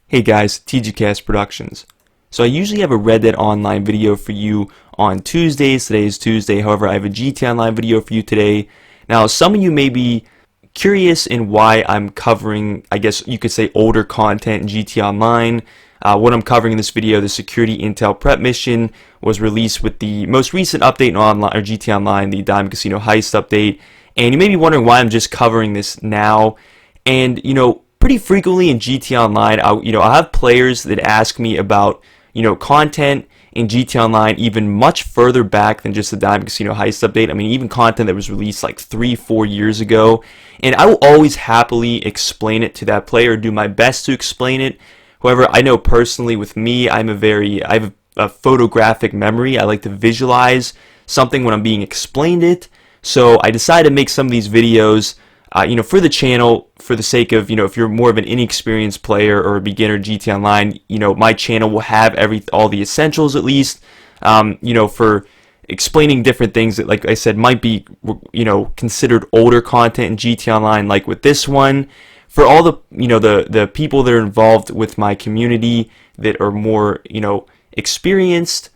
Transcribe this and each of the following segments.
Hey guys, TGKS Productions. So I usually have a Red Dead Online video for you on Tuesdays. Today is Tuesday, however I have a GTA Online video for you today. Now some of you may be curious in why I'm covering, I guess you could say, older content in GTA Online. What I'm covering in this video, the security intel prep mission, was released with the most recent update in online, or GTA Online, the Diamond Casino Heist update. And you may be wondering why I'm just covering this now. And pretty frequently in GTA Online, I'll have players that ask me about content in GTA Online even much further back than just the Diamond Casino Heist update. I mean, even content that was released like 3-4 years ago, and I will always happily explain it to that player, do my best to explain it. However, I know personally with me, I have a photographic memory. I like to visualize something when I'm being explained it. So I decided to make some of these videos for the channel, for the sake of, if you're more of an inexperienced player or a beginner GTA Online, my channel will have all the essentials at least, for explaining different things that, like I said, might be, considered older content in GTA Online, like with this one. For all the, the people that are involved with my community that are more, experienced,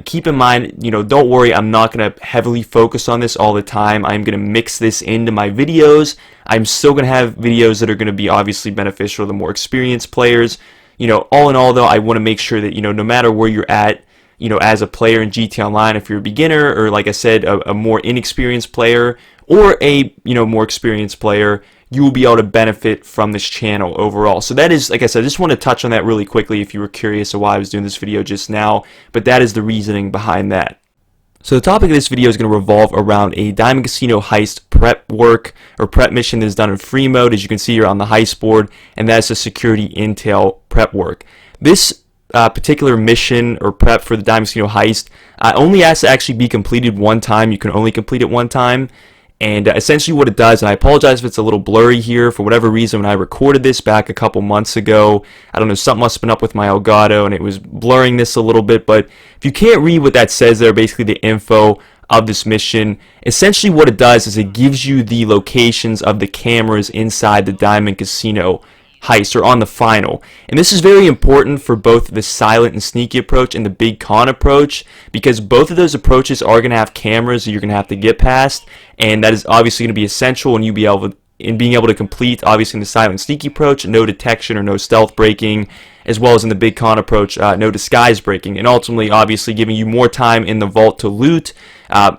keep in mind, don't worry, I'm not going to heavily focus on this all the time. I'm going to mix this into my videos. I'm still going to have videos that are going to be obviously beneficial to the more experienced players. All in all, though, I want to make sure that, no matter where you're at, as a player in GTA Online, if you're a beginner or, like I said, a more inexperienced player or a, more experienced player, you will be able to benefit from this channel overall. So that is, like I said, I just want to touch on that really quickly if you were curious of why I was doing this video just now, but that is the reasoning behind that. So the topic of this video is going to revolve around a Diamond Casino Heist prep work or prep mission that is done in free mode, as you can see here on the heist board, and that's a security intel prep work. This particular mission or prep for the Diamond Casino Heist only has to actually be completed one time. You can only complete it one time. And essentially what it does, and I apologize if it's a little blurry here, for whatever reason when I recorded this back a couple months ago, I don't know, something must have been up with my Elgato and it was blurring this a little bit, but if you can't read what that says there, basically the info of this mission, essentially what it does is it gives you the locations of the cameras inside the Diamond Casino Heist, or on the final. And this is very important for both the silent and sneaky approach and the big con approach, because both of those approaches are going to have cameras that you're going to have to get past, and that is obviously going to be essential in being able to complete, obviously in the silent and sneaky approach, no detection or no stealth breaking, as well as in the big con approach, no disguise breaking, and ultimately obviously giving you more time in the vault to loot, or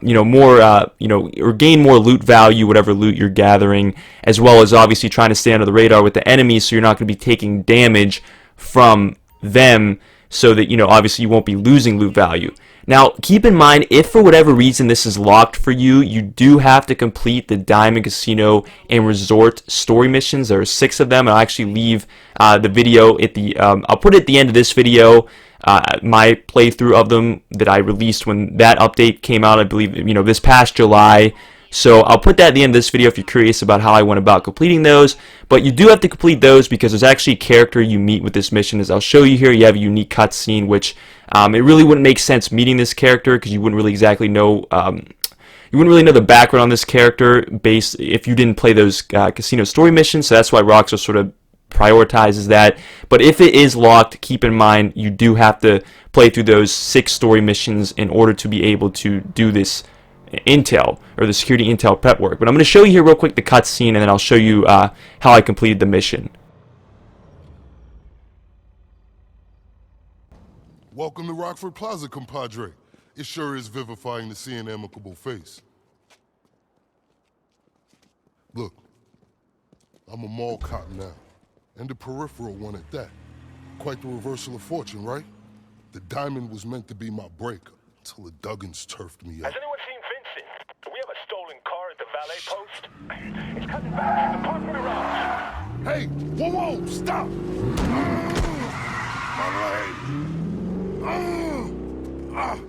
gain more loot value, whatever loot you're gathering, as well as obviously trying to stay under the radar with the enemies so you're not going to be taking damage from them, so that, obviously you won't be losing loot value. Now, keep in mind, if for whatever reason this is locked for you, you do have to complete the Diamond Casino and Resort story missions. There are 6 of them. I'll actually leave the video at the, I'll put it at the end of this video, my playthrough of them that I released when that update came out, I believe, this past July. So I'll put that at the end of this video if you're curious about how I went about completing those. But you do have to complete those because there's actually a character you meet with this mission. As I'll show you here, you have a unique cutscene, which it really wouldn't make sense meeting this character because you wouldn't really exactly know, you wouldn't really know the background on this character based if you didn't play those casino story missions. So that's why Rockstar sort of prioritizes that. But if it is locked, keep in mind you do have to play through those 6 story missions in order to be able to do this intel, or the security intel prep work. But I'm going to show you here real quick the cutscene, and then I'll show you how I completed the mission. Welcome to Rockford Plaza, compadre. It sure is vivifying to see an amicable face. Look, I'm a mall cop now, and a peripheral one at that. Quite the reversal of fortune, right? The diamond was meant to be my breaker, till the Duggins turfed me up. Has anyone seen Vincent? We have a stolen car at the valet post. It's coming back. The park garage. Hey, whoa, stop! My leg!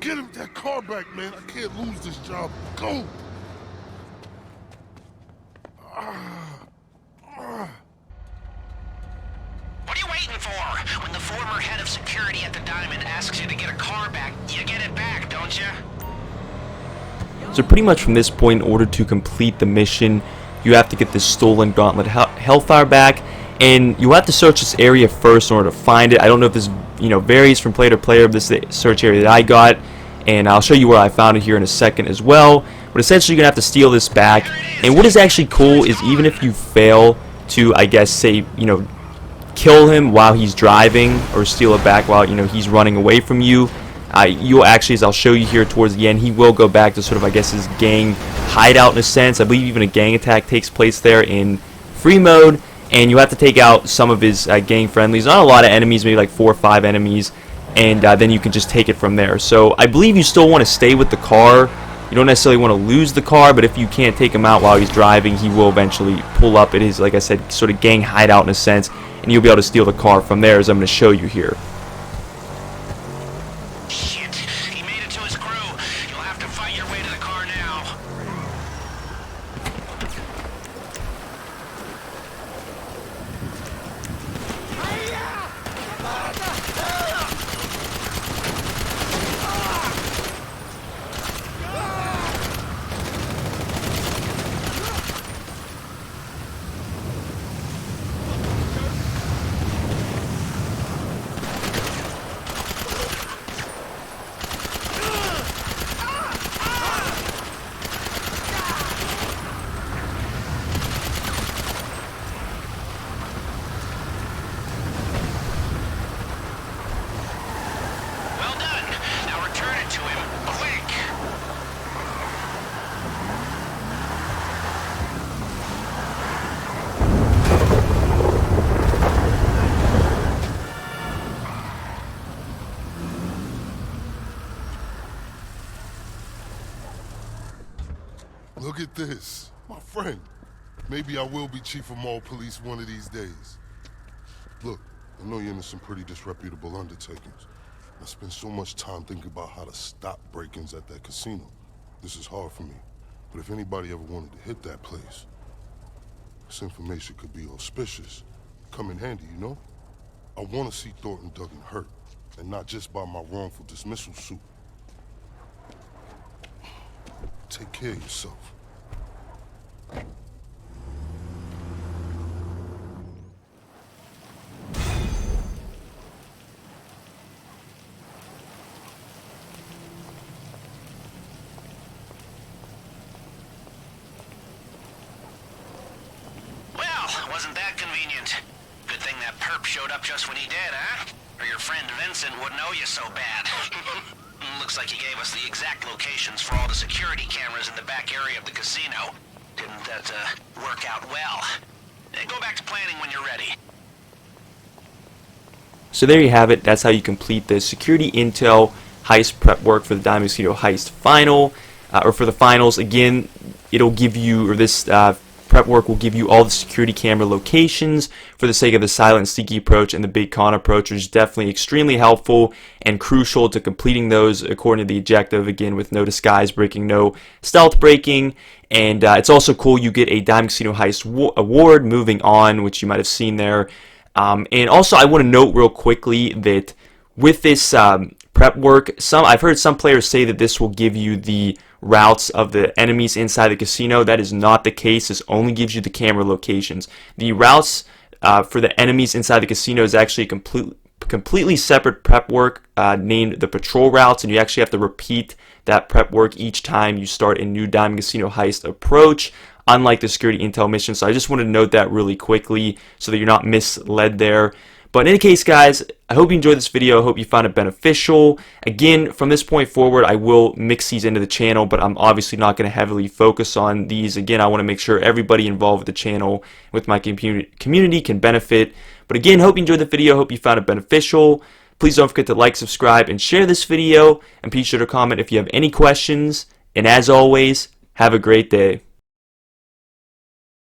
Get him that car back, man. I can't lose this job. Go! What are you waiting for? When the former head of security at the Diamond asks you to get a car back, you get it back, don't you? So pretty much from this point, in order to complete the mission, you have to get this stolen gauntlet Hellfire back, and you'll have to search this area first in order to find it. I don't know if this varies from player to player, but this is the search area that I got, and I'll show you where I found it here in a second as well. But essentially you're gonna have to steal this back, and what is actually cool is even if you fail to, I guess, say, kill him while he's driving or steal it back while he's running away from you, you'll actually, as I'll show you here towards the end, he will go back to sort of, I guess, his gang hideout in a sense. I believe even a gang attack takes place there in free mode, and you have to take out some of his gang friendlies. Not a lot of enemies, maybe like 4 or 5 enemies, and then you can just take it from there. So I believe you still want to stay with the car. You don't necessarily want to lose the car, but if you can't take him out while he's driving, he will eventually pull up at his, like I said, sort of gang hideout in a sense, and you'll be able to steal the car from there, as I'm going to show you here. Shit, he made it to his crew. You'll have to fight your way to the car now. Look at this. My friend. Maybe I will be chief of mall police one of these days. Look, I know you're into some pretty disreputable undertakings. I spend so much time thinking about how to stop break-ins at that casino. This is hard for me. But if anybody ever wanted to hit that place, this information could be auspicious. Come in handy, you know? I want to see Thornton Duggan hurt, and not just by my wrongful dismissal suit. Take care of yourself. Wasn't that convenient? Good thing that perp showed up just when he did, huh? Or your friend Vincent wouldn't owe you so bad. Looks like he gave us the exact locations for all the security cameras in the back area of the casino. Didn't that, work out well? Go back to planning when you're ready. So there you have it. That's how you complete the security intel heist prep work for the Diamond Casino Heist final, or for the finals. Again, it'll give you, or this prep work will give you all the security camera locations for the sake of the silent sneaky approach and the big con approach, which is definitely extremely helpful and crucial to completing those according to the objective, again with no disguise breaking, no stealth breaking. And it's also cool, you get a Diamond Casino Heist award, moving on, which you might have seen there. And also I want to note real quickly that with this prep work, I've heard some players say that this will give you the routes of the enemies inside the casino. That is not the case. This only gives you the camera locations. The routes for the enemies inside the casino is actually a completely separate prep work named the patrol routes, and you actually have to repeat that prep work each time you start a new Diamond Casino Heist approach, unlike the security intel mission. So I just wanted to note that really quickly so that you're not misled there. But in any case, guys, I hope you enjoyed this video. I hope you found it beneficial. Again, from this point forward, I will mix these into the channel, but I'm obviously not going to heavily focus on these. Again, I want to make sure everybody involved with the channel, with my community can benefit. But again, hope you enjoyed the video. Hope you found it beneficial. Please don't forget to like, subscribe, and share this video. And be sure to comment if you have any questions. And as always, have a great day.